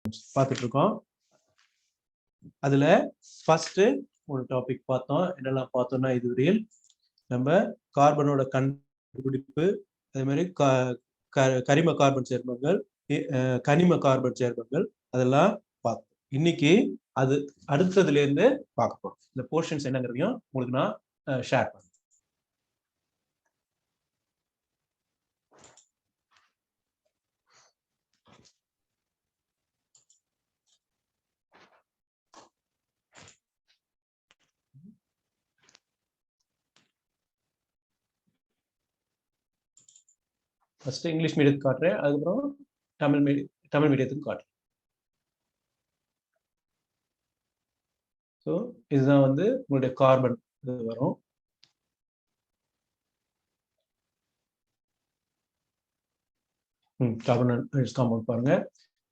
பார்த்துட்டு இருக்கோம். அதுல ஃபர்ஸ்ட் ஒரு டாபிக் பார்த்தோம். என்னெல்லாம் பார்த்தோம்னா இதுவரையில் நம்ம கார்பனோட கண்டுபிடிப்பு, அதே மாதிரி கரிம கார்பன் சேர்மங்கள், கனிம கார்பன் சேர்மங்கள் அதெல்லாம் பார்த்தோம். இன்னைக்கு அது அடுத்ததுல இருந்து பார்க்க போறோம். இந்த போர்ஷன்ஸ் என்னங்கிறதையும் உங்களுக்கு நான் ஷேர் பண்ணுறேன். ஃபர்ஸ்ட் இங்கிலீஷ் மீடியத்துக்கு காட்டுறேன், அதுக்கப்புறம் தமிழ் மீடியத்துக்கு காட்டுறேன். ஸோ இதுதான் வந்து உங்களுடைய கார்பன் வரும். கார்பன் காம்பவுண்ட் பாருங்க.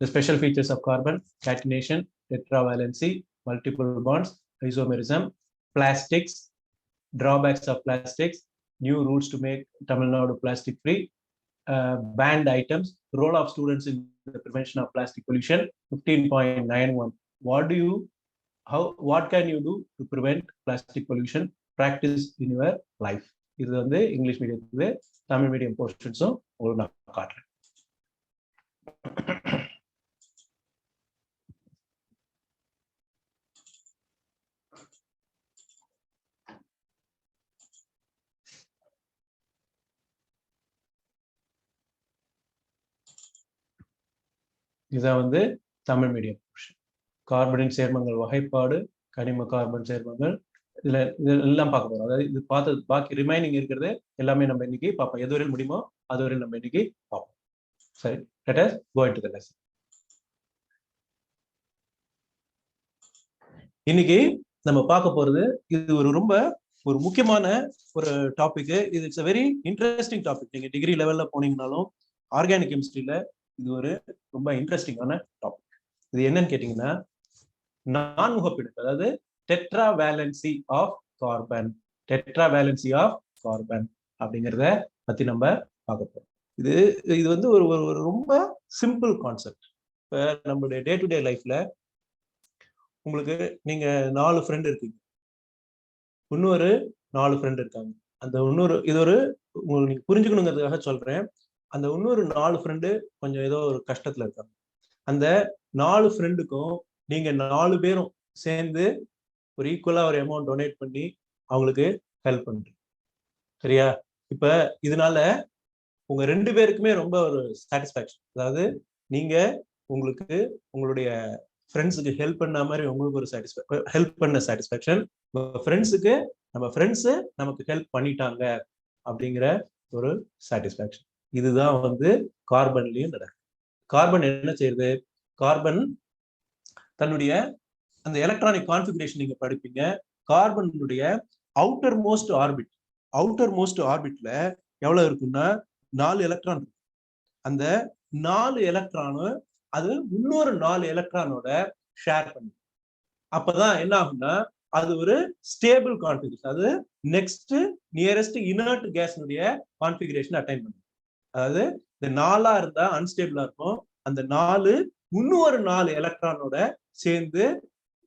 The special features of carbon: catenation, tetravalency, multiple bonds, isomerism, plastics, drawbacks of plastics, new routes to make Tamil Nadu plastic free, banned items, role of students in the prevention of plastic pollution. 15.91. What can you do to prevent plastic pollution? Practice in your life. இது வந்து English மீடியத்துக்கு, Tamil medium போர்ஷன்ஸும் உங்களுக்கு நான் காட்டுறேன். இதுதான் வந்து Tamil medium portion. கார்பனின் சேர்மங்கள் வகைப்பாடு, கனிம கார்பன் சேர்மங்கள், இதெல்லாம் பார்க்க போறோம். அதாவது இது பார்த்தது பாக்கி ரிமைனிங் இருக்கிறது எல்லாமே நம்ம இன்னைக்கு பார்ப்போம். எதுவரையில் முடியுமோ அதுவரையில் நம்ம இன்னைக்கு பார்ப்போம். சரி, let us go into the lesson. இன்னைக்கு நம்ம பார்க்க போறது இது ரொம்ப ஒரு முக்கியமான ஒரு டாபிக். இது it's a very interesting topic. நீங்க டிகிரி லெவல்ல போனீங்கனாலும் ஆர்கானிக் கெமிஸ்ட்ரியில இது ஒரு ரொம்ப இன்ட்ரெஸ்டிங்கான டாபிக். இது என்னன்னு கேட்டீங்கன்னா, நான்முக பிணைப்பு, அதாவது டெட்ராவேலன்சி ஆஃப் கார்பன். டெட்ராவேலன்சி ஆஃப் கார்பன் அப்படிங்கிறத பத்தி நம்ம பார்க்க போறோம். இது வந்து ஒரு ரொம்ப சிம்பிள் கான்செப்ட். இப்போ நம்மளுடைய டே டு டே லைஃப்ல உங்களுக்கு நீங்க 4 ஃப்ரெண்ட் இருக்கீங்க, இன்னொரு 4 ஃப்ரெண்ட் இருக்காங்க. அந்த இது உங்களுக்கு நீங்க புரிஞ்சுக்கணுங்கிறதுக்காக சொல்றேன். அந்த இன்னொரு 4 ஃப்ரெண்டு கொஞ்சம் ஏதோ ஒரு கஷ்டத்துல இருக்காங்க. அந்த 4 ஃப்ரெண்டுக்கும் நீங்க 4 பேரும் சேர்ந்து ஒரு ஈக்குவலா ஒரு அமௌண்ட் டொனேட் பண்ணி அவங்களுக்கு ஹெல்ப் பண்றீங்க. சரியா? இப்ப இதனால உங்க 2 பேருக்குமே ரொம்ப ஒரு சாட்டிஸ்பாக்சன். அதாவது நீங்க உங்களுடைய ஃப்ரெண்ட்ஸுக்கு ஹெல்ப் பண்ண மாதிரி உங்களுக்கு ஒரு ஹெல்ப் பண்ண சாட்டிஸ்பாக்சன், ஃப்ரெண்ட்ஸுக்கு நம்ம ஃப்ரெண்ட்ஸு நமக்கு ஹெல்ப் பண்ணிட்டாங்க அப்படிங்கிற ஒரு சாட்டிஸ்பாக்சன். இதுதான் வந்து கார்பன்லயும் நடக்கும். கார்பன் என்ன செய்யுது? கார்பன் தன்னுடைய அந்த எலக்ட்ரானிக் கான்ஃபிகரேஷன் நீங்க படிப்பீங்க. கார்பனுடைய அவுட்டர் மோஸ்ட் ஆர்பிட்ல எவ்வளவு இருக்குன்னா 4 எலக்ட்ரான் இருக்கு. அந்த 4 எலக்ட்ரானும் அது இன்னொரு 4 எலக்ட்ரானோட ஷேர் பண்ணி, அப்பதான் என்ன ஆகும்னா அது ஒரு ஸ்டேபிள் கான்ஃபிகரேஷன், அது நெக்ஸ்ட் நியரஸ்ட் இனர்ட் கேஸ்னுடைய கான்ஃபிகரேஷன் அட்டைன் பண்ணும். அதாவது இந்த 4ஆ இருந்தா அன்ஸ்டேபிளா இருக்கும். அந்த 4 இன்னொரு 4 எலக்ட்ரானோட சேர்ந்து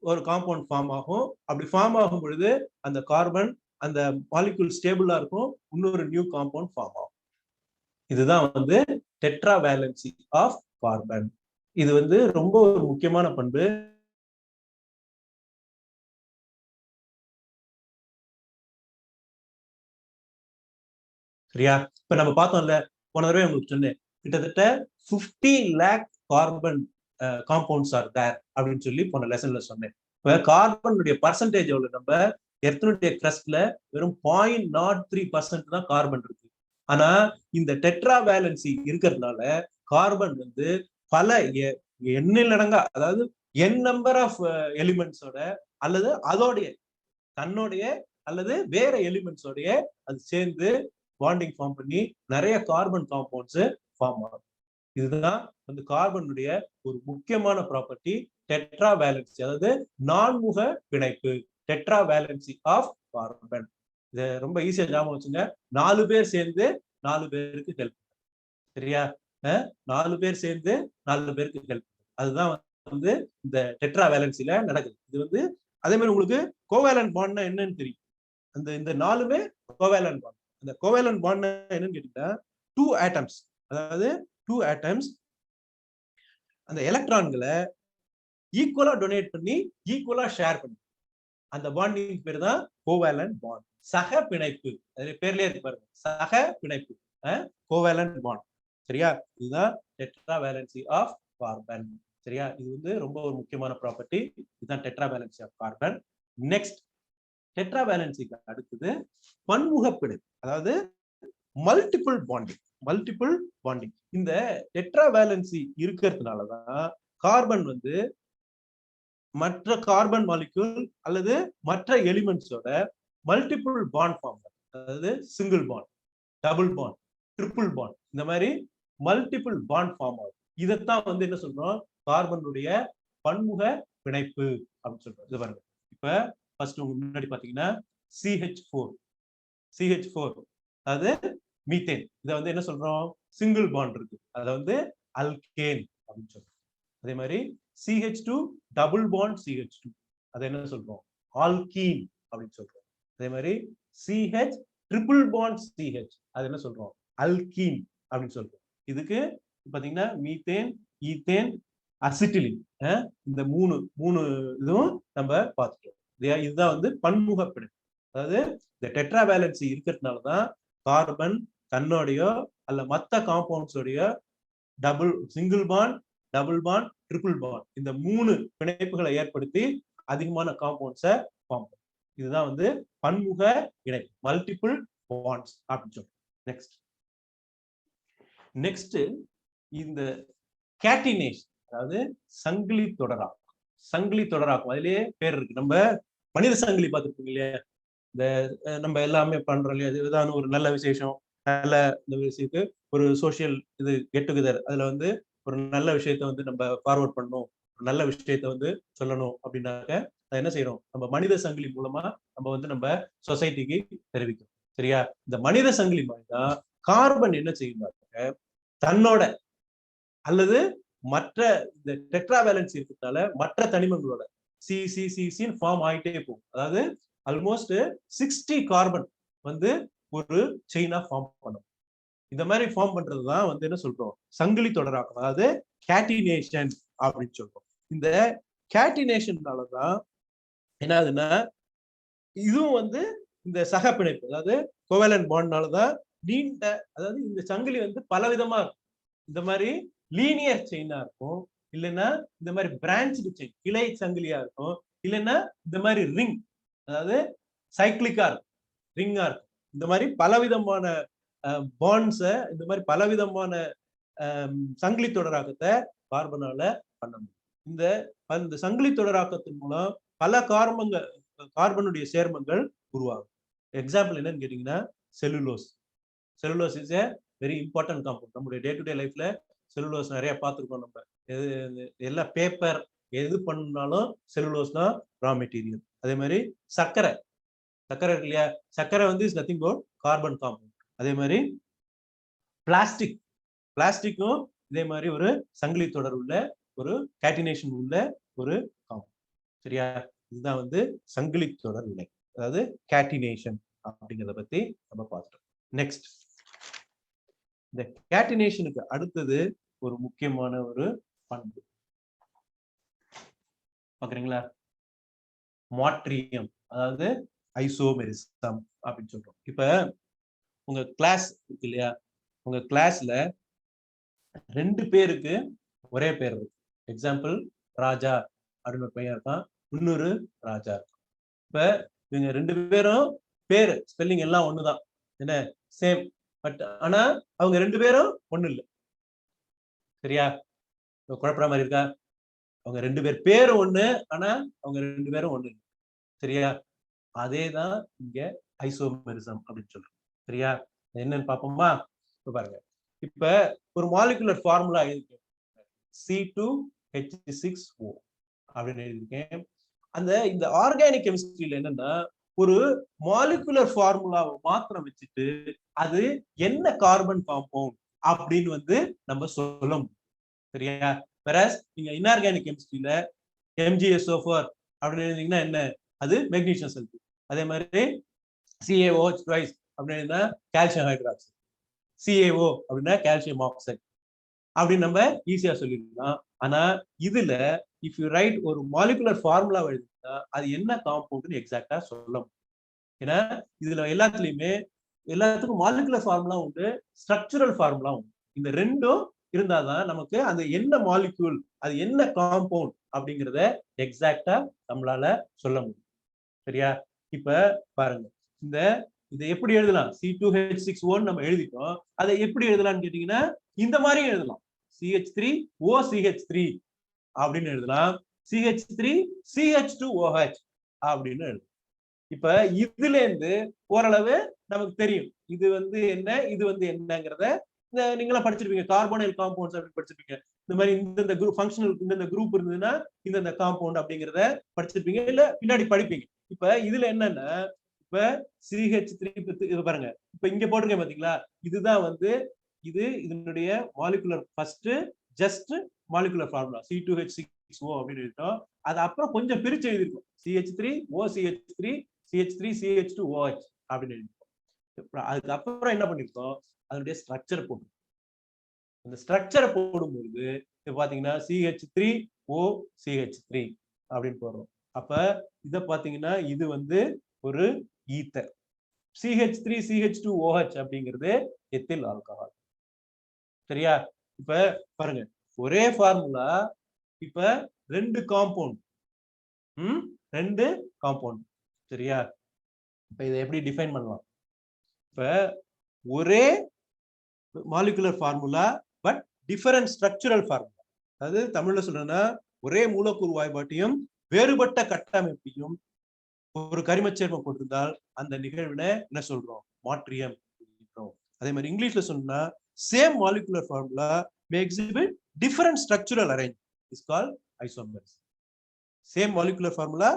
ஒரு காம்பவுண்ட் ஃபார்ம் ஆகும். அப்படி ஃபார்ம் ஆகும் பொழுது அந்த கார்பன் அந்த மாலிக்யூல் ஸ்டேபிளா இருக்கும், இன்னொரு நியூ காம்பவுண்ட் ஃபார்ம் ஆகும். இதுதான் வந்து டெட்ராவேலன்சி ஆஃப் கார்பன். இது வந்து ரொம்ப ஒரு முக்கியமான பண்பு. சரியா? இப்ப நம்ம பார்த்தோம்ல, போன தடவை உங்களுக்கு சொன்னேன், கிட்டத்தட்ட 50 lakh carbon compounds are there அப்படின்னு சொல்லி போன லெசன்ல சொன்னேன். இப்ப கார்பனுடைய பர்சன்டேஜ் எவ்வளவு? நம்ம எர்த்தனுடைய கிரஸ்ட்ல வெறும் 0.03% தான் கார்பன் இருக்கு. ஆனா இந்த டெட்ராவேலன்சி இருக்கிறதுனால கார்பன் வந்து பல எண்ணிலடங்கா, அதாவது n நம்பர் ஆஃப் எலிமெண்ட்ஸோட அல்லது அதோடைய தன்னுடைய அல்லது வேற எலிமெண்ட்ஸோடைய அது சேர்ந்து பாண்டிங் ஃபார்ம் பண்ணி நிறைய கார்பன் காம்பவுண்ட்ஸ் ஃபார்ம் ஆகும். இதுதான் வந்து கார்பனுடைய ஒரு முக்கியமான ப்ராப்பர்ட்டி, டெட்ராவேலன்சி, அதாவது நான்முக பிணைப்பு, டெட்ராவேலன்சி ஆஃப் கார்பன். இதை ரொம்ப ஈஸியா ஞாபகம் வச்சுங்க. 4 பேர் சேர்ந்து 4 பேருக்கு ஹெல்ப். சரியா? 4 பேர் சேர்ந்து 4 பேருக்கு ஹெல்ப். அதுதான் வந்து இந்த டெட்ரா வேலன்சில நடக்குது. இது வந்து அதே மாதிரி உங்களுக்கு கோவேலன்ட் பாண்ட்னா என்னன்னு தெரியும். இந்த 4மே கோவேலன்ட் பாண்ட். அந்த கோவேலன்ட் பாண்ட் என்னன்னு கேட்டீங்கன்னா 2 ஆட்டம்ஸ், அதாவது 2 ஆட்டம்ஸ் அந்த எலக்ட்ரான்களை ஈக்குவலா டொனேட் பண்ணி ஈக்குவலா ஷேர் பண்ணி அந்த பாண்டிங் பேர் தான் கோவேலன்ட் பாண்ட். சக பிணைப்பு, அது பேர்லயே இருக்கு பாருங்க, சக பிணைப்பு, கோவேலன்ட் பாண்ட். சரியா? இதுதான் டெட்ரா வேலன்சி ஆஃப் கார்பன். சரியா? இது வந்து ரொம்ப ஒரு முக்கியமான ப்ராப்பர்ட்டி. இதுதான் tetra valency of carbon. Next, tetra வேலன்சிக்கு அடுத்தது பன்முக பிணைப்பு, அதாவது மல்டிபிள் பாண்டிங். மல்டிபிள் பாண்டிங் இந்த டெட்ரா வேலன்சி இருக்கிறதுனாலதான் கார்பன் வந்து மற்ற கார்பன் மாலிக்யூல் அல்லது மற்ற எலிமெண்ட்ஸோட மல்டிபிள் பாண்ட் ஃபார்ம், அதாவது single bond, double bond, triple bond, இந்த மாதிரி மல்டிபிள் பாண்ட் ஃபார்ம் ஆகும். இதைத்தான் வந்து என்ன சொல்றோம், கார்பனுடைய பன்முக பிணைப்பு அப்படின்னு சொல்றோம். இது பாருங்க, இப்ப ஃபர்ஸ்ட் உங்க முன்னாடி பாத்தீங்கன்னா CH4 அதாவது மீத்தேன். இதை வந்து என்ன சொல்றோம், சிங்கிள் பாண்ட் இருக்கு, அதை வந்து அல்கேன் அப்படின்னு சொல்றோம். அதே மாதிரி CH2 டபுள் பாண்ட் CH2, அதை என்ன சொல்றோம், ஆல்கீன் அப்படின்னு சொல்றோம். அதே மாதிரி CH ட்ரிபிள் பாண்ட் CH, அது என்ன சொல்றோம், அல்கீன் அப்படின்னு சொல்றோம். இதுக்கு பாத்தீங்கன்னா மீத்தேன், ஈத்தேன், அசிட்டிலின், இந்த மூணு இதுவும் நம்ம பார்த்துட்டோம். இதுதான் வந்து பன்முக பிணைப்பு. அதாவது இந்த டெட்ரா வேலன்சி இருக்கிறதுனாலதான் கார்பன் தன்னோடைய அல்ல மற்ற காம்பவுண்ட்ஸோடைய single bond, double bond, triple bond, இந்த 3 பிணைப்புகளை ஏற்படுத்தி அதிகமான காம்பவுண்ட்ஸை ஃபார்ம் பண்ணும். இதுதான் வந்து பன்முக இணைப்பு, மல்டிபிள் பாண்ட்ஸ் அப்படின்னு சொல்றோம். நெக்ஸ்ட் இந்த கேட்டினேஷன், அதாவது சங்கிலி தொடராக்கம். சங்கிலி தொடராக்கம் அதுலயே பேர் இருக்கு. நம்ம மனித சங்கிலி பார்த்துருப்பீங்க இல்லையா, இந்த நம்ம எல்லாமே பண்றோம் இல்லையா, இதுதான் ஒரு நல்ல விசேஷம், நல்ல இந்த விஷயத்துக்கு ஒரு சோசியல் இது கெட் டுகெதர், அதுல வந்து ஒரு நல்ல விஷயத்த வந்து நம்ம ஃபார்வர்ட் பண்ணணும், நல்ல விஷயத்த வந்து சொல்லணும் அப்படின்னாக்க அதை என்ன செய்யறோம், நம்ம மனித சங்கிலி மூலமா நம்ம வந்து நம்ம சொசைட்டிக்கு தெரிவிக்கிறோம். சரியா? இந்த மனித சங்கிலி மாதிரிதான் கார்பன் என்ன செய்யுங்க, தன்னோட அல்லது மற்ற இந்த டெட்ரா வேலன்சி இருக்கிறதுனால மற்ற தனிமங்களோட சி ஃபார்ம் ஆயிட்டே போகும். அதாவது ஆல்மோஸ்ட் 60 கார்பன் வந்து ஒரு செயினா ஃபார்ம் பண்ணும். இந்த மாதிரி ஃபார்ம் பண்றதுதான் வந்து என்ன சொல்றோம், சங்கிலி தொடராக்கம், அதாவது கேட்டினேஷன் அப்படின்னு சொல்றோம். இந்த கேட்டினேஷன்னாலதான் என்ன ஆகுதுன்னா, இதுவும் வந்து இந்த சக பிணைப்பு, அதாவது கோவேலன்ட் பாண்ட்னாலதான் நீண்ட, அதாவது இந்த சங்கிலி வந்து பலவிதமா இருக்கும். இந்த மாதிரி லீனியர் செயினா இருக்கும், இல்லைன்னா இந்த மாதிரி பிரான்ச்டு செயின், கிளை சங்கிலியா இருக்கும், இல்லைன்னா இந்த மாதிரி ரிங், அதாவது சைக்கிளிக்கா இருக்கும், ரிங்கா இருக்கும். இந்த மாதிரி பலவிதமான பாண்ட்ஸ, இந்த மாதிரி பலவிதமான சங்கிலி தொடராக்கத்தை கார்பனால பண்ண முடியும். இந்த சங்கிலி தொடராக்கத்தின் மூலம் பல கார்பனுடைய சேர்மங்கள் உருவாகும். எக்ஸாம்பிள் என்னன்னு கேட்டீங்கன்னா cellulose. Cellulose is a very important compound. நம்முடைய டே டு டே லைஃப்ல செல்லுலோஸ் நிறைய பார்த்துருக்கோம். நம்ம எல்லா பேப்பர் எது பண்ணாலும் செல்லுலோஸ் தான் ரா மெட்டீரியல். அதே மாதிரி சர்க்கரை இருக்கு இல்லையா, சர்க்கரை வந்து is nothing but carbon compound. அதே மாதிரி பிளாஸ்டிக்கும் இதே மாதிரி ஒரு சங்கிலி தொடர் உள்ள ஒரு கேட்டினேஷன் உள்ள ஒரு காம்பவுண்ட். சரியா? இதுதான் வந்து சங்கிலி தொடர் வினை, அதாவது கேட்டினேஷன் அப்படிங்கிறத பத்தி நம்ம பார்த்துட்டோம். நெக்ஸ்ட், இந்த கேட்டினேஷனுக்கு அடுத்தது ஒரு முக்கியமான ஒரு பண்பு பாக்குறீங்களா, மாட்ரியம், அதாவது ஐசோமெரிசம் அப்படின்னு சொல்றோம். இப்ப உங்க கிளாஸ் இருக்கு இல்லையா, உங்க கிளாஸ்ல 2 பேருக்கு ஒரே பேர் இருக்கு. எக்ஸாம்பிள் ராஜா அப்படின்னு ஒரு பையன் இருக்கான், இன்னொரு ராஜா இருக்கான். இப்ப இவங்க 2 பேரும் பேரு ஸ்பெல்லிங் எல்லாம் ஒண்ணுதான், என்ன சேம், பட் ஆனா அவங்க 2 பேரும் ஒண்ணு இல்லை. சரியா? குழப்பற மாதிரி இருக்கா? அவங்க 2 பேர் பேரும் ஒண்ணு, ஆனா அவங்க 2 பேரும் ஒண்ணு இல்லை. சரியா? அதேதான் இங்க ஐசோமெரிசம் அப்படின்னு சொல்றோம். சரியா? என்னன்னு பாப்போமா? இப்ப பாருங்க, இப்ப ஒரு மாலிகுலர் ஃபார்முலா எழுதிருக்கேன், C2H6O அப்படின்னு எழுதியிருக்கேன். இந்த ஆர்கானிக் கெமிஸ்ட்ரியில என்னன்னா, ஒரு மாலிகுலர் ஃபார்முலாவை மாத்திரம் வச்சுட்டு அது என்ன கார்பன் காம்பவுண்ட் அப்படின்னு வந்து நம்ம சொல்ல முடியும். சரியா? whereas நீங்க இன்ஆர்கானிக் கெமிஸ்ட்ரியில MgSO4 அப்படின்னு எழுதிங்கன்னா என்ன, அது மெக்னீசியம் சல்ஃபேட். அதே மாதிரி CaOH twice அப்படின்னா கால்சியம் ஹைட்ராக்சைடு, CaO அப்படின்னா கால்சியம் ஆக்சைடு அப்படின்னு நம்ம ஈஸியா சொல்லிடலாம். ஆனா இதுல இஃப் யூ ரைட் ஒரு மாலிகுலர் ஃபார்முலா எழுதினா அது என்ன காம்பவுண்ட்னு எக்ஸாக்டா சொல்ல முடியும். ஏன்னா இதுல எல்லாத்துக்கும் மாலிகுலர் ஃபார்முலா உண்டு, ஸ்ட்ரக்சரல் ஃபார்முலா உண்டு. இந்த ரெண்டும் இருந்தாதான் நமக்கு அந்த என்ன மாலிக்யூல், அது என்ன காம்பவுண்ட் அப்படிங்கிறத எக்ஸாக்டா நம்மளால சொல்ல முடியும். சரியா? இப்ப பாருங்க, இதை எப்படி எழுதலாம்? C2H6O நம்ம எழுதிட்டோம். அதை எப்படி எழுதலாம்னு கேட்டீங்கன்னா இந்த மாதிரி எழுதலாம். CH3OCH3 அப்படின்னு எழுதலாம். CH3CH2OH அப்படின்னு எழுதலாம். இப்ப இதுல இருந்து ஓரளவு நமக்கு தெரியும் இது என்ன, இது என்னங்கிறத நீங்களா படிச்சிருப்பீங்க. கார்போனைல் காம்பவுண்ட்ஸ் அப்படின்னு படிச்சிருப்பீங்க. இந்த மாதிரி இந்த குரூப் ஃபங்க்ஷனல் இந்த குரூப் இருந்ததுன்னா இந்த காம்பவுண்ட் அப்படிங்கிறத படிச்சிருப்பீங்க, இல்ல பின்னாடி படிப்பீங்க. இப்ப இதுல என்னன்னா, இப்ப CH3 இது பாருங்க, இப்ப இங்க போட்டிருக்கேன் பாத்தீங்களா, இதுதான் இது இதனுடைய molecular first just molecular formula C2H6O அப்படின்னு எழுதிட்டோம். அது அப்புறம் கொஞ்சம் பிரிச்சு எழுதிருக்கோம், CH3OCH3 CH3CH2OH அப்படின்னு எழுதிருக்கோம். அதுக்கப்புறம் என்ன பண்ணிருக்கோம், அதனுடைய ஸ்ட்ரக்சர் போட்டு, அந்த ஸ்ட்ரக்சரை போடும்போது பாத்தீங்கன்னா CH3OCH3 அப்படின்னு போடுறோம். அப்ப இத பாத்தீங்கன்னா இது ஒரு ஈத்தர். CH3CH2OH அப்படிங்கிறது எத்தில் ஆல்கஹால். சரியா? இப்ப பாருங்க, ஒரே ஃபார்முலா, இப்ப ரெண்டு காம்பவுண்ட். சரியா? இப்ப இதை எப்படி டிஃபைன் பண்ணலாம்? இப்ப ஒரே molecular formula but different structural formula. அதாவது தமிழ்ல சொல்றேன்னா, ஒரே மூலக்கூறு வாய்ப்பாட்டையும் வேறுபட்ட கட்டமைப்பையும் ஒரு கரிமச் சேர்மம் கொண்டிருந்தால் அந்த நிகழ்வினை என்ன சொல்றோம்? மாற்றியம். அதே மாதிரி இங்கிலீஷ்ல சொன்னா same molecular formula may exhibit different structural arrangement is called isomerism. Same molecular formula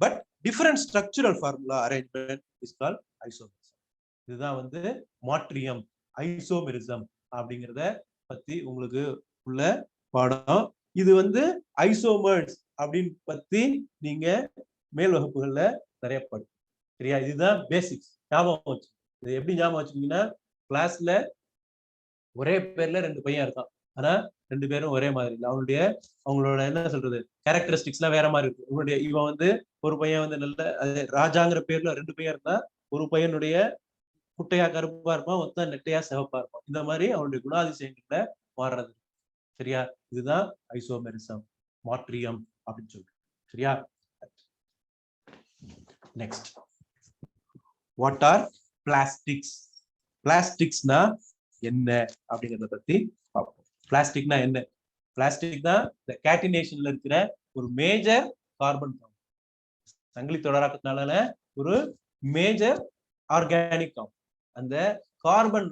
but different structural formula arrangement is called isomerism. இதுதான் மாற்றியம், ஐசோமெரிசம் அப்படிங்கிறத பத்தி உங்களுக்கு உள்ள பாடம். இது ஐசோமர்ஸ் அப்படின்னு பத்தி நீங்க மேல் வகுப்புகள்ல நிறைய படும். சரியா? இதுதான் பேசிக்ஸ். ஞாபகம் வச்சு, இது எப்படி ஞாபகம் வச்சுக்கீங்கன்னா, கிளாஸ்ல ஒரே பேர்ல ரெண்டு பையன் இருக்கான், ஆனா ரெண்டு பேரும் ஒரே மாதிரி இல்லை. அவங்களோட என்ன சொல்றது, கேரக்டரிஸ்டிக்ஸ் எல்லாம் வேற மாதிரி இருக்கு. உங்களுடைய இவன் ஒரு பையன் நல்ல ராஜாங்கிற பேர்ல ரெண்டு பையன் இருந்தா, ஒரு பையனுடைய குட்டையா கருப்பா இருப்பான், மொத்தம் நெட்டையா சிவப்பா இருப்பான். இந்த மாதிரி அவனுடைய குணாதிசயங்கள்ல மாறுறது. சரியா? இதுதான் ஐசோமெரிசம், மாற்றியம் அப்படின்னு சொல்றோம். சரியா? Next, what are plastics? பிளாஸ்டிக்ஸ்னா என்ன அப்படிங்கறத பத்தி பார்ப்போம். பிளாஸ்டிக்னா என்ன? பிளாஸ்டிக் தான் இந்த கேட்டினேஷன்ல இருக்கிற ஒரு மேஜர் கார்பன் காம்பவுண்ட். சங்கிலி தொடராக்கத்தினால ஒரு மேஜர் ஆர்கானிக் காம்பவுண்ட். அந்த கார்பன்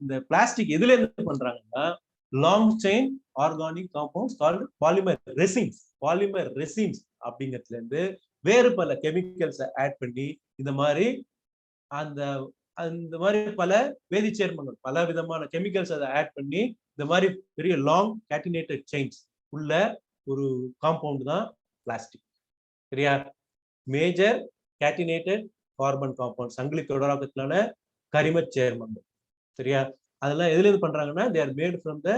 இந்த பிளாஸ்டிக் எதுல இருந்து பண்றாங்கன்னா, long chain organic compounds called polymer resins. Polymer resins அப்படிங்கிறதுல இருந்து வேறு பல கெமிக்கல்ஸை ஆட் பண்ணி இந்த மாதிரி பல வேதி சேர்மங்கள், பல விதமான கெமிக்கல்ஸ் அதை ஆட் பண்ணி இந்த மாதிரி பெரிய லாங் கேட்டினேட்டட் செயின்ஸ் உள்ள ஒரு காம்பவுண்ட் தான் பிளாஸ்டிக். சரியா? மேஜர் கேட்டினேட்டட் கார்பன் காம்பவுண்ட், சங்கிலி தொடராக்கத்தினால கரிம சேர்மங்கள். சரியா? அதெல்லாம் எதுல இருந்து பண்றாங்கன்னா, they are made from the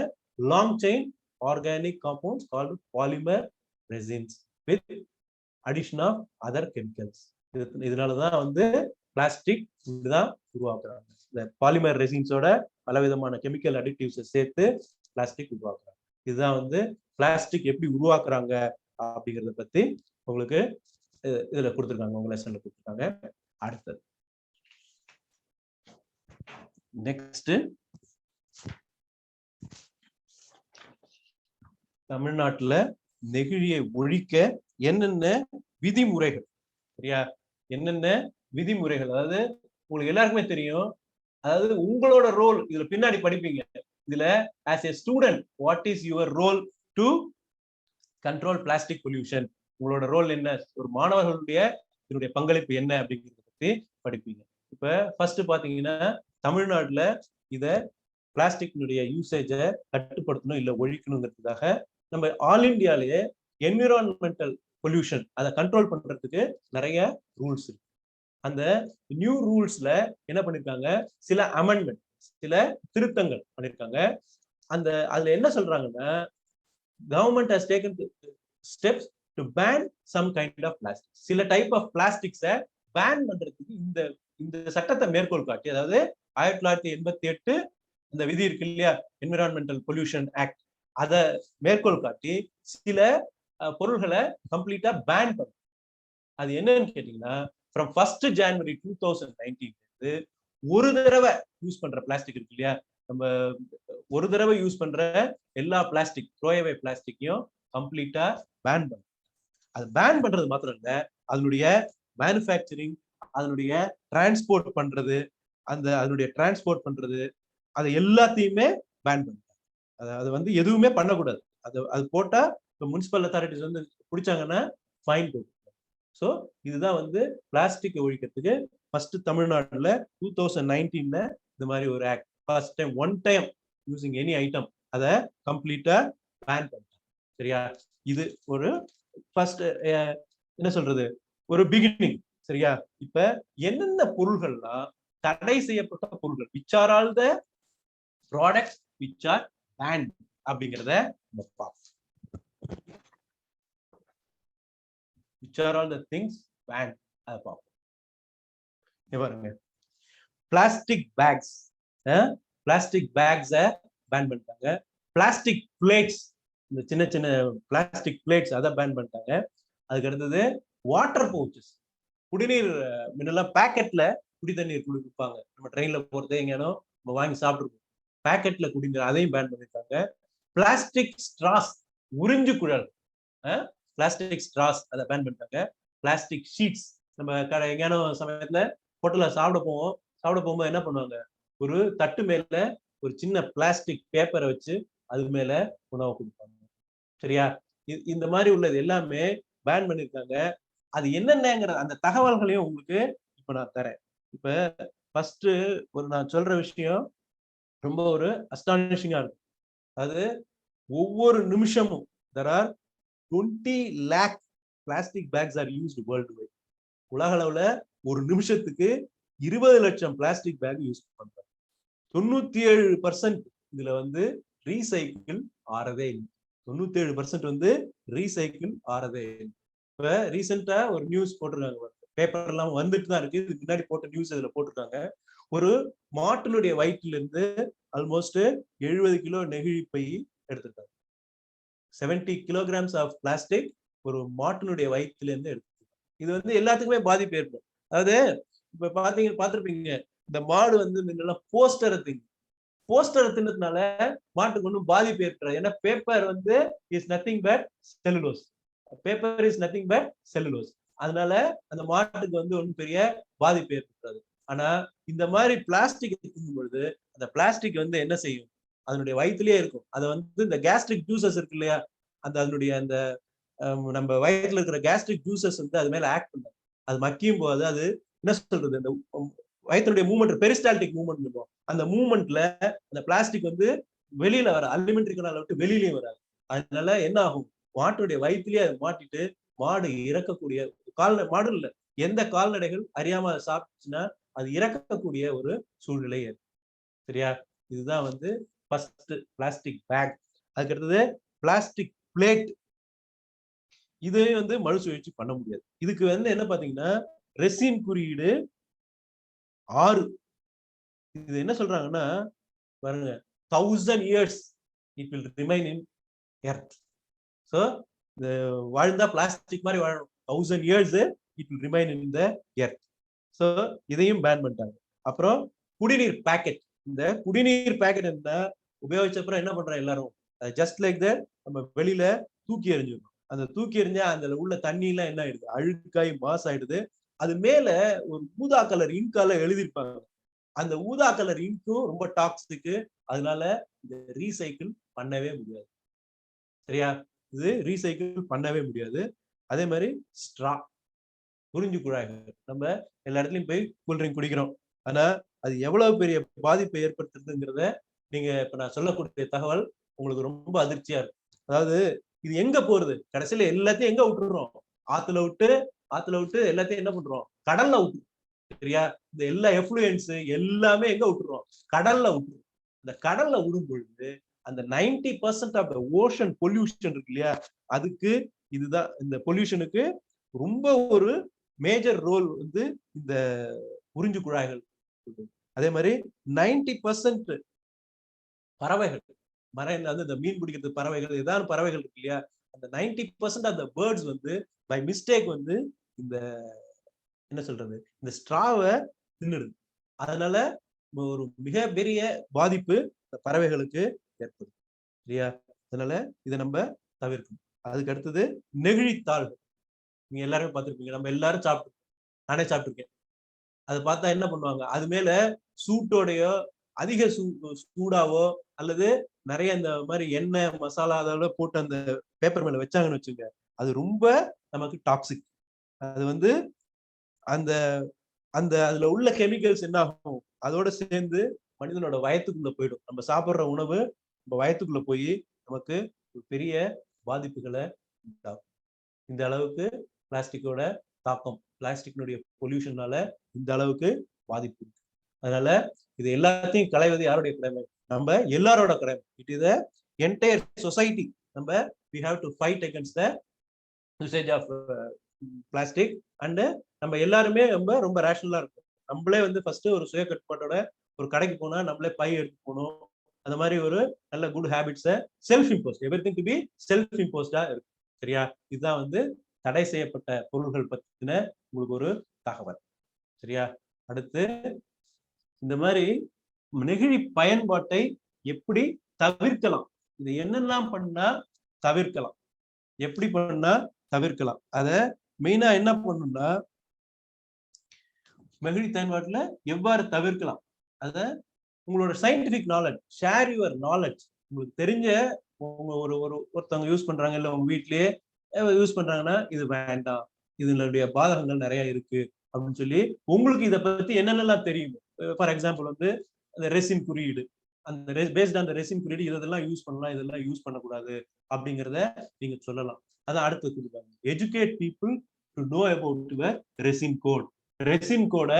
long chain organic compounds called polymer resins with addition of other chemicals. இதனாலதான் பிளாஸ்டிக் தான் உருவாக்குறாங்க. இந்த பாலிமர் ரெசின்ஸோட பலவிதமான கெமிக்கல் அடிட்டிவ்ஸை சேர்த்து பிளாஸ்டிக் உருவாக்குறாங்க. இதுதான் பிளாஸ்டிக் எப்படி உருவாக்குறாங்க அப்படிங்கறத பத்தி உங்களுக்கு இதுல கொடுத்துருக்காங்க, உங்க லெசன்ல கொடுத்துருக்காங்க. அடுத்தது நெக்ஸ்ட், தமிழ்நாட்டுல நெகிழியை ஒழிக்க என்னென்ன விதிமுறைகள்? சரியா? என்னென்ன விதிமுறைகள்? அதாவது உங்களுக்கு எல்லாருக்குமே தெரியும், அதாவது உங்களோட ரோல் இதுல பின்னாடி படிப்பீங்க. இதுல as a student what is your role to control plastic pollution? உங்களோட ரோல் என்ன, ஒரு மாணவர்களுடைய இதனுடைய பங்களிப்பு என்ன அப்படிங்கிறத பத்தி படிப்பீங்க. இப்ப ஃபர்ஸ்ட் பாத்தீங்கன்னா, தமிழ்நாட்டுல இத பிளாஸ்டிக்னுடைய யூசேஜை கட்டுப்படுத்தணும் இல்லை ஒழிக்கணுங்கிறதுக்காக நம்ம ஆல் இந்தியாலேயே என்விரான்மெண்டல் பொல்யூஷன் அதை கண்ட்ரோல் பண்றதுக்கு நிறைய ரூல்ஸ் இருக்கு. அந்த நியூ ரூல்ஸ்ல என்ன பண்ணிருக்காங்க, சில அமெண்ட்மெண்ட், சில திருத்தங்கள் பண்ணிருக்காங்க. அந்த அதுல என்ன சொல்றாங்கன்னா, government has taken steps to ban some kind of plastic. சில டைப் ஆஃப் பிளாஸ்டிக்ஸை பேன் பண்றதுக்கு இந்த இந்த சட்டத்தை மேற்கோள் காட்டி, அதாவது 1988 இந்த விதி இருக்கு இல்லையா, என்விரான்மெண்டல் பொல்யூஷன் ஆக்ட், அதை மேற்கோள் காட்டி சில பொருள்களை கம்ப்ளீட்டா பேன் பண்ண. அது என்னன்னு கேட்டீங்கன்னா, ஃப்ரம் 1 January 2019 ஒரு தடவை யூஸ் பண்ற பிளாஸ்டிக் இருக்கு இல்லையா, நம்ம ஒரு தடவை யூஸ் பண்ற எல்லா பிளாஸ்டிக், த்ரோஅவே பிளாஸ்டிக்கையும் கம்ப்ளீட்டா பேன் பண்ண. அது பேன் பண்றது மாத்திரம் இல்ல, அதனுடைய மேனுஃபேக்சரிங், அதனுடைய டிரான்ஸ்போர்ட் பண்றது, அதனுடைய டிரான்ஸ்போர்ட் பண்றது, அது எல்லாத்தையுமே பேன் பண்ணிட்டாங்க. அது வந்து எதுவுமே பண்ணக்கூடாது. அது போட்டா முனிசிபல் அத்தாரிட்டிஸ் வந்து பிடிச்சாங்கன்னா ஃபைன் போடும். ஸோ இதுதான் வந்து பிளாஸ்டிக் ஒழிக்கிறதுக்கு ஃபர்ஸ்ட் தமிழ்நாடுல 2019 இந்த மாதிரி ஒரு act, first time, one time using any item, அதை கம்ப்ளீட்டா பேன் பண்ணிட்டாங்க. சரியா, இது ஒரு ஃபர்ஸ்ட் என்ன சொல்றது, ஒரு பிகினிங். சரியா, இப்ப என்னென்ன பொருள்கள்லாம் தடை செய்யப்பட்ட பொருள்கள், which are all the products which are banned அப்படிங்கறத பார்ப்போம். which are all the things banned அத பார்ப்போம். பாருங்க, பிளாஸ்டிக் பேக்ஸ், பிளாஸ்டிக் பேக்ஸை பேன் பண்ணிட்டாங்க. பிளாஸ்டிக் பிளேட்ஸ், இந்த சின்ன சின்ன பிளாஸ்டிக் பிளேட்ஸ் அதை பேன் பண்ணிட்டாங்க. அதுக்கு அடுத்தது வாட்டர் பவுச்சஸ், குடிநீர் முன்னெல்லாம் பேக்கெட்ல குடி தண்ணீர் குடிப்பாங்க, நம்ம ட்ரெயின்ல போறது எங்கேனோ நம்ம வாங்கி சாப்பிட்டுருக்கோம், பேக்கெட்ல குடிநீர், அதையும் பேன் பண்ணிருக்காங்க. பிளாஸ்டிக் ஸ்ட்ராஸ், உறிஞ்சு குழல், பிளாஸ்டிக் ஸ்ட்ராஸ் அதை பேன் பண்ணிட்டாங்க. பிளாஸ்டிக் ஷீட்ஸ், நம்ம எங்கேனோ சமயத்துல ஹோட்டல்ல சாப்பிட போகும்போது என்ன பண்ணுவாங்க, ஒரு தட்டு மேல ஒரு சின்ன பிளாஸ்டிக் பேப்பரை வச்சு அது மேல உணவு கொடுப்பாங்க. சரியா, இந்த மாதிரி உள்ளது எல்லாமே பேன் பண்ணிருக்காங்க. அது என்னென்னங்கிற அந்த தகவல்களையும் உங்களுக்கு இப்ப நான் தரேன். இப்ப ஃபர்ஸ்ட் நான் சொல்ற விஷயம் ரொம்ப ஒரு அஸ்டானிஷிங்கா இருக்கும். அது ஒவ்வொரு நிமிஷமும் there are 20 lakh plastic bags are used worldwide. உலக அளவுல ஒரு நிமிஷத்துக்கு 20 லட்சம் பிளாஸ்டிக் பேக் யூஸ் பண்றாங்க. 97% இதுல வந்து ரீசைக்கிள் ஆறதே இல்லை. 97% வந்து ரீசைக்கிள் ஆறதே இல்லை. இப்ப ரீசெண்டா ஒரு நியூஸ் போட்டிருக்காங்க, பேப்பர் எல்லாம் வந்துட்டு தான் இருக்கு, இதுக்கு முன்னாடி போட்ட நியூஸ் இதுல போட்டிருக்காங்க. ஒரு மாட்டினுடைய வயிற்றுல இருந்து ஆல்மோஸ்ட் 70 கிலோ நெகிழி பை எடுத்திருக்காங்க. 70 kilograms ஆஃப் பிளாஸ்டிக் ஒரு மாட்டினுடைய வயிற்றுல இருந்து எடுத்திருக்காங்க. இது வந்து எல்லாத்துக்குமே பாதிப்பு ஏற்படும். அதாவது இப்ப பார்த்திருப்பீங்க, இந்த மாடு வந்து முன்னெல்லாம் போஸ்டரை தின்னதுனால மாட்டுக்கு ஒன்றும் பாதிப்பு ஏற்படாது. ஏன்னா பேப்பர் வந்து is nothing but cellulose. Paper is nothing but cellulose. அதனால அந்த மாட்டுக்கு வந்து ஒன்றும் பெரிய பாதிப்பு ஏற்படாது. ஆனா இந்த மாதிரி பிளாஸ்டிக் திங்கும் பொழுது அந்த பிளாஸ்டிக் வந்து என்ன செய்யும், அதனுடைய வயிற்றுலயே இருக்கும். அதை வந்து இந்த கேஸ்ட்ரிக் ஜூசஸ் இருக்கு இல்லையா, அதனுடைய அந்த நம்ம வயிற்றுல இருக்கிற கேஸ்ட்ரிக் ஜூசஸ் வந்து அது மேல ஆக்ட் பண்ணும். அது மக்கியும் போது அது என்ன சொல்றது, அந்த வயிற்றுடைய மூவ்மெண்ட், பெரிஸ்டால்டிக் மூவ்மெண்ட் இருக்கும். அந்த மூவ்மெண்ட்ல அந்த பிளாஸ்டிக் வந்து வெளியில வர, அலிமெண்ட்ரி கனாலை விட்டு வெளியிலயும் வராது. அதனால என்ன ஆகும், மாட்டுடைய வயிற்றுலயே அதை மாட்டிட்டு மாடு இறக்கக்கூடிய, மாடு இல்ல, எந்த கால்நடைகள் அறியாம சாப்பிட்டுச்சுன்னா அது இறக்கக்கூடிய ஒரு சூழ்நிலை ஏற்படும். சரியா, இதுதான் வந்து ஃபர்ஸ்ட் பிளாஸ்டிக் பேக். அதுக்கு அடுத்தது பிளாஸ்டிக் பிளேட். இது வந்து மறுசுழற்சி பண்ண முடியாது. இதுக்கு வந்து என்ன பாத்தீங்கன்னா, ரெசின் குறியீடு 6. இது என்ன சொல்றாங்கன்னா பாருங்க, 1000 years it will remain in earth. So வாழ்ந்தா பிளாஸ்டிக் மாதிரி வாழணும், 1000 years it will remain in the earth. So இதையும் பேன் பண்ணிட்டாங்க. அப்புறம் குடிநீர் பேக்கெட். இந்த குடிநீர் பேக்கெட் என்ன உபயோகிச்ச அப்புறம் என்ன பண்றோம் எல்லாரும், ஜஸ்ட் லைக் தட் நம்ம வெளியில தூக்கி எறிஞ்சிடணும். அந்த தூக்கி எறிஞ்சா அந்த உள்ள தண்ணி எல்லாம் என்ன ஆயிடுது, அழுக்காய் மாசாயிடுது. அது மேல ஒரு ஊதா கலர் இங்கால எழுதியிருப்பாங்க. அந்த ஊதா கலர் இங்கும் ரொம்ப டாக்ஸிக். அதனால இதை ரீசைக்கிள் பண்ணவே முடியாது. சரியா, இது ரீசைக்கிள் பண்ணவே முடியாது. அதே மாதிரி ஸ்ட்ரா, உறிஞ்சு குழாய்கள். நம்ம எல்லா இடத்துலயும் போய் கூல்ட்ரிங்க் குடிக்கிறோம், ஆனா அது எவ்வளவு பெரிய பாதிப்பை ஏற்படுத்துறதுங்கிறத நீங்க இப்ப நான் சொல்லக்கூடிய தகவல் உங்களுக்கு ரொம்ப அதிர்ச்சியா இருக்கும். அதாவது இது எங்க போறது, கடைசியில எல்லாத்தையும் எங்க விட்டுறோம், ஆத்துல விட்டு எல்லாத்தையும் என்ன பண்றோம், கடல்ல விட்டுறோம். சரியா? இந்த எல்லா எஃப்ளூயன்ஸ் எல்லாமே எங்க விட்டுறோம், கடல்ல விட்டுறோம். இந்த கடல்ல விடும் பொழுது அந்த 90% ஆஃப் த ஓஷன் பொல்யூஷன் இருக்கு இல்லையா, அதுக்கு இதுதான் இந்த பொல்யூஷனுக்கு ரொம்ப ஒரு மேஜர் ரோல் வந்து இந்த உறிஞ்சு குழாய்கள். அதே மாதிரி 90% பறவைகள், மரைன்ல வந்து இந்த மீன் பிடிக்கிறது பறவைகள், ஏதாவது பறவைகள் இருக்கு இல்லையா, அந்த 90% ஆஃப் த பேர்ட்ஸ் வந்து பை மிஸ்டேக் வந்து இந்த என்ன சொல்றது, இந்த ஸ்ட்ராவை தின்னுடுது. அதனால ஒரு மிகப்பெரிய பாதிப்பு இந்த பறவைகளுக்கு ஏற்படும். சரியா? அதனால இதை நம்ம தவிர்க்கணும். அதுக்கு அடுத்தது நெகிழித்தாள்கள். நீங்க எல்லாருமே பார்த்திருப்பீங்க, நம்ம எல்லாரும் சாப்பிட்டு, நானே சாப்பிட்டுருக்கேன். அதை பார்த்தா என்ன பண்ணுவாங்க, அது மேல சூட்டோடையோ அதிக சூடாவோ அல்லது நிறைய இந்த மாதிரி எண்ணெய் மசாலா அதோட போட்டு அந்த பேப்பர் மேல வச்சாங்கன்னு வச்சுங்க, அது ரொம்ப நமக்கு டாக்ஸிக். அது வந்து அந்த அந்த அதுல உள்ள கெமிக்கல்ஸ் என்ன ஆகும், அதோட சேர்ந்து மனிதனோட வயத்துக்குள்ள போயிடும். நம்ம சாப்பிடுற உணவு நம்ம வயத்துக்குள்ள போய் நமக்கு ஒரு பெரிய பாதிப்புகளை உண்டாகும். இந்த அளவுக்கு பிளாஸ்டிக்கோட தாக்கம், பிளாஸ்டிக்னுடைய பொல்யூஷனால இந்த அளவுக்கு பாதிப்பு இருக்கு. அதனால இது எல்லாத்தையும் களைவது யாருடைய கடமை, நம்ம எல்லாரோட கடமை. It is entire society. நம்ம we have to fight against the usage of plastic. And நம்ம எல்லாருமே ரொம்ப ரொம்ப ரேஷனலா இருக்கும். நம்மளே வந்து ஃபர்ஸ்ட் ஒரு சுய கட்டுப்பாட்டோட ஒரு கடைக்கு போனா நம்மளே பை எடுத்து போகணும். அந்த மாதிரி ஒரு நல்ல குட் ஹேபிட்ஸை self imposed, everything to be self இம்போஸ்டா இருக்கும். சரியா? இதுதான் வந்து தடை செய்யப்பட்ட பொருள்கள் பத்தின உங்களுக்கு ஒரு தகவல். சரியா? அடுத்து இந்த மாதிரி நெகிழி பயன்பாட்டை எப்படி தவிர்க்கலாம், இது என்னெல்லாம் பண்ணா தவிர்க்கலாம், எப்படி பண்ணா தவிர்க்கலாம், அத மெயினா என்ன பண்ணணும்னா நெகிழி பயன்பாட்டுல எவ்வாறு தவிர்க்கலாம், அத உங்களோட scientific knowledge, share your knowledge. உங்களுக்கு தெரிஞ்ச உங்க ஒருத்தவங்க யூஸ் பண்றாங்க, இல்ல உங்க வீட்லயே யூஸ் பண்றாங்கன்னா இது வேண்டாம், இதனுடைய பாதகங்கள் நிறைய இருக்கு அப்படின்னு சொல்லி உங்களுக்கு இதை பத்தி என்னென்னலாம் தெரியும். ஃபார் எக்ஸாம்பிள் வந்து அந்த ரெசின் குறியீடு, அந்த பேஸ்ட் ஆன் ரெசின் குறியீடு இதெல்லாம் யூஸ் பண்ணலாம், இதெல்லாம் யூஸ் பண்ணக்கூடாது அப்படிங்கிறத நீங்க சொல்லலாம். அதான் அடுத்து கொடுப்பாங்க, educate people to know about your resin code. Resin கோட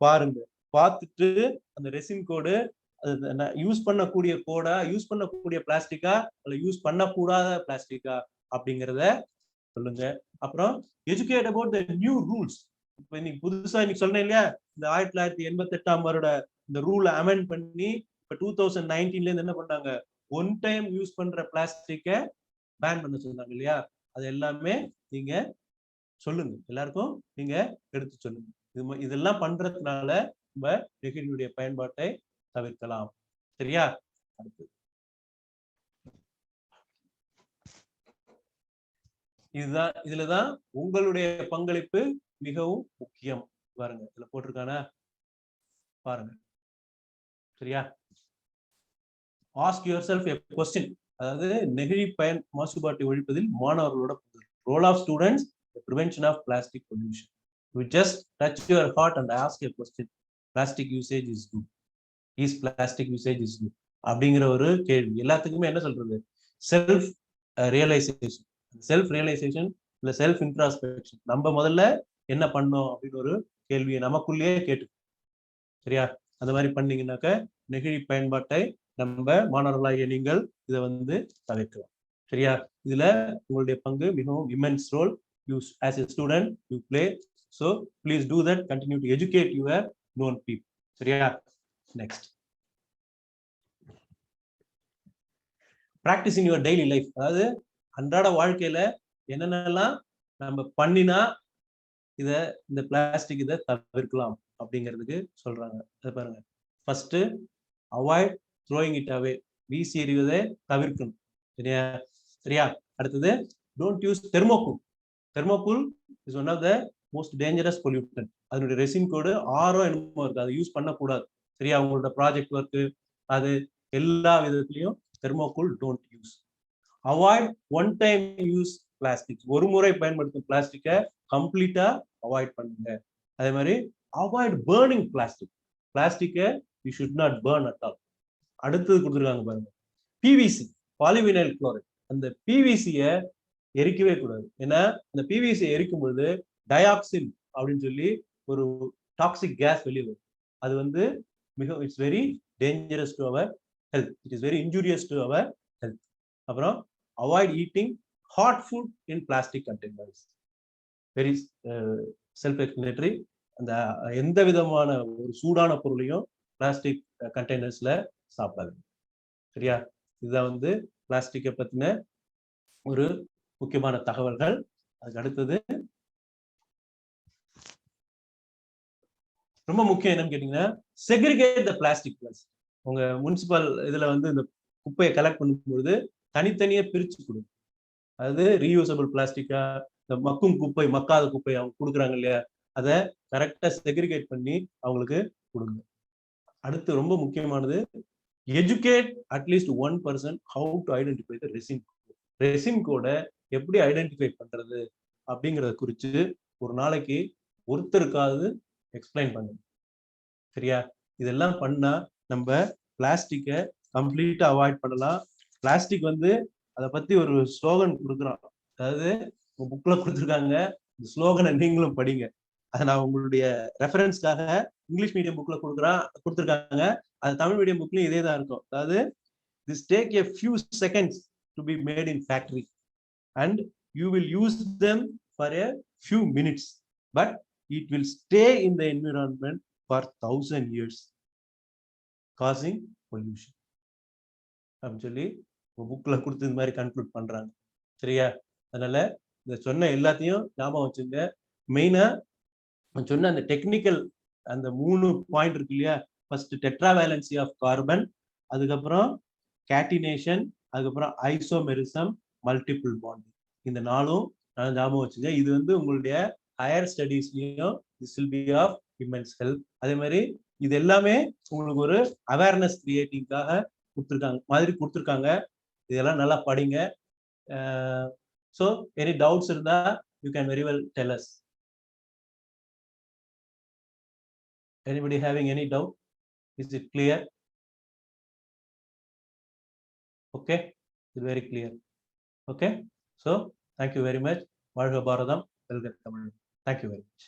பாருங்க, பார்த்துட்டு அந்த ரெசின் கோடு யூஸ் பண்ணக்கூடிய கோடா, யூஸ் பண்ணக்கூடிய பிளாஸ்டிக்கா, அல்ல யூஸ் பண்ணக்கூடாத பிளாஸ்டிக்கா அப்படிங்கிறத சொல்லுங்க. அப்புறம் educate about the new rules. இப்ப இன்னைக்கு புதுசா இன்னைக்கு சொன்னேன் இல்லையா, இந்த 1988 வருட இந்த ரூல் அமெண்ட் பண்ணி இப்ப 2019ல இருந்து என்ன பண்ணாங்க, ஒன் டைம் யூஸ் பண்ற பிளாஸ்டிக்கை பேன் பண்ண சொன்னாங்க இல்லையா. அது எல்லாமே நீங்க சொல்லுங்க, எல்லாருக்கும் நீங்க எடுத்து சொல்லுங்க. இதெல்லாம் பண்றதுனால நம்ம நெகிழியுடைய பயன்பாட்டை தவிர்க்கலாம். சரியா? அடுத்து இதுலதான் உங்களுடைய பங்களிப்பு மிகவும் முக்கியம். பாருங்க, இதுல போட்டிருக்கான பாருங்க. சரியா? Ask yourself a question. அதாவது நெகிழி பயன் மாசுபாட்டை ஒழிப்பதில் மாணவர்களோட role of students prevention of plastic pollution. You just touch your heart and ask a question. Plastic usage is good. Is plastic usage is good? அப்படிங்கிற ஒரு கேள்வி எல்லாத்துக்குமே என்ன சொல்றது, செல்ஃப் ரியலைசேஷன். செல்ஃப் ரியலைசேஷன் இல்ல செல்ஃப் இன்ட்ராஸ்பெக்ஷன். நம்ம முதல்ல என்ன பண்ணோம் அப்படின்னு ஒரு கேள்வியை நமக்குள்ளேயே கேட்டு. சரியா? அந்த மாதிரி பண்ணீங்கன்னாக்க நெகிழி பயன்பாட்டை நம்ம மாணவர்களாகிய நீங்கள் இதை வந்து தவிர்க்கலாம். சரியா? இதுல உங்களுடைய பங்கு மிகவும் immense role. You as a student you play, so please do that. Continue to educate your known people. சரியா? Next, practice in your daily life. அதாவது அன்றாட வாழ்க்கையில என்னென்னலாம் நம்ம பண்ணினா இந்த பிளாஸ்டிக் இதை தவிர்க்கலாம் அப்படிங்கிறதுக்கு சொல்றாங்க. அதை பாருங்க. First, avoid throwing it away. வீசி எறிவதை தவிர்க்கணும். சரியா? சரியா? அடுத்தது, don't use thermocol. Thermocol is one of the most dangerous pollutant. அதனுடைய ரெசின் கோடு 6 என்னமோ இருக்கு, அதை யூஸ் பண்ணக்கூடாது. சரியா? உங்களோட ப்ராஜெக்ட் ஒர்க்கு அது எல்லா விதத்திலையும் thermocol don't use. Avoid one time use plastic. ஒரு முறை பயன்படுத்தும் பிளாஸ்டிக்கை கம்ப்ளீட்டா அவாய்ட் பண்ணுங்க. அதே மாதிரி அவாய்ட் பேர்னிங் பிளாஸ்டிக். பிளாஸ்டிக்கை you should not burn at all. அடுத்தது கொடுத்துருக்காங்க பாருங்க, பிவிசி, பாலிவினைல் குளோரைட். அந்த பிவிசிய எரிக்கவே கூடாது. ஏன்னா அந்த பிவிசி எரிக்கும் பொழுது டயாக்சின் அப்படின்னு சொல்லி ஒரு டாக்ஸிக் கேஸ் வெளியே வரும். அது வந்து மிக it's very dangerous to our health. It is very injurious to our health. அப்புறம் avoid eating hot food in plastic containers. Very self explanatory. அந்த எந்த விதமான ஒரு சூடான பொருளையும் பிளாஸ்டிக் கண்டெய்னர்ஸ்ல சாப்பிடாது. சரியா? இதுதான் வந்து பிளாஸ்டிக்கை பத்தின ஒரு முக்கியமான தகவல்கள். அதுக்கு அடுத்தது ரொம்ப முக்கியம் என்னன்னு கேட்டீங்கன்னா, செக்ரிகேட் த பிளாஸ்டிக் வேஸ்ட். உங்க முனிசிபல் இதுல வந்து இந்த குப்பையை கலெக்ட் பண்ணும்போது தனித்தனியா பிரிச்சு கொடுங்க. அதாவது ரீயூசபிள் பிளாஸ்டிக்கா, இந்த மக்கும் குப்பை, மக்காத குப்பை அவங்க கொடுக்குறாங்க இல்லையா, அதை கரெக்டா செக்ரிகேட் பண்ணி அவங்களுக்கு கொடுங்க. அடுத்து ரொம்ப முக்கியமானது, எஜுகேட் அட்லீஸ்ட் 1% how to identify the resin. Resin கோட எப்படி ஐடென்டிஃபை பண்றது அப்படிங்கிறத குறித்து ஒரு நாளைக்கு ஒருத்தருக்காவது எக்ஸ்பிளைன் பண்ணுங்க. சரியா? இதெல்லாம் பண்ணா நம்ம பிளாஸ்டிக்கை கம்ப்ளீட்டா அவாய்ட் பண்ணலாம். பிளாஸ்டிக் வந்து அதை பத்தி ஒரு ஸ்லோகன் கொடுக்குறான். அதாவது புக்ல கொடுத்துருக்காங்க, இந்த ஸ்லோகனை நீங்களும் படிங்க. அதை நான் உங்களுடைய ரெஃபரன்ஸ்க்காக இங்கிலீஷ் மீடியம் புக்ல கொடுத்துருக்காங்க. அது தமிழ் மீடியம் புக்லயும் இதே தான் இருக்கும். அதாவது this take a few seconds to be made in factory and you will use them for a few minutes, but it will stay in the environment for 1000 years causing pollution. அப்படின்னு சொல்லி புக்ல கொடுத்து இந்த மாதிரி கன்க்ளூட் பண்றாங்க. சரியா? அதனால இந்த சொன்ன எல்லாத்தையும் ஞாபகம் வச்சுங்க. மெயினா சொன்ன அந்த டெக்னிக்கல் அந்த 3 பாயிண்ட் இருக்கு இல்லையா, ஃபர்ஸ்ட் டெட்ராவேலன்சி ஆஃப் கார்பன், அதுக்கப்புறம் கேட்டினேஷன், அதுக்கப்புறம் ஐசோமெரிசம், மல்டிபிள் பாண்டிங். இந்த 4ம் ஞாபகம் வச்சுங்க. இது வந்து உங்களுடைய ஹையர் ஸ்டடீஸ்லயும் this will be of immense help. அதே மாதிரி இது எல்லாமே உங்களுக்கு ஒரு அவேர்னஸ் கிரியேட்டிங்காக கொடுத்துருக்காங்க. இதெல்லாம் நல்லா படிங்க. ஸோ எனி டவுட்ஸ் இருந்தா you can very well tell us. Anybody having any doubt? Is it clear? Okay, it's very clear. Okay, so thank you very much. வாழ்க பாரதம், வெல்க Tamil. Thank you very much.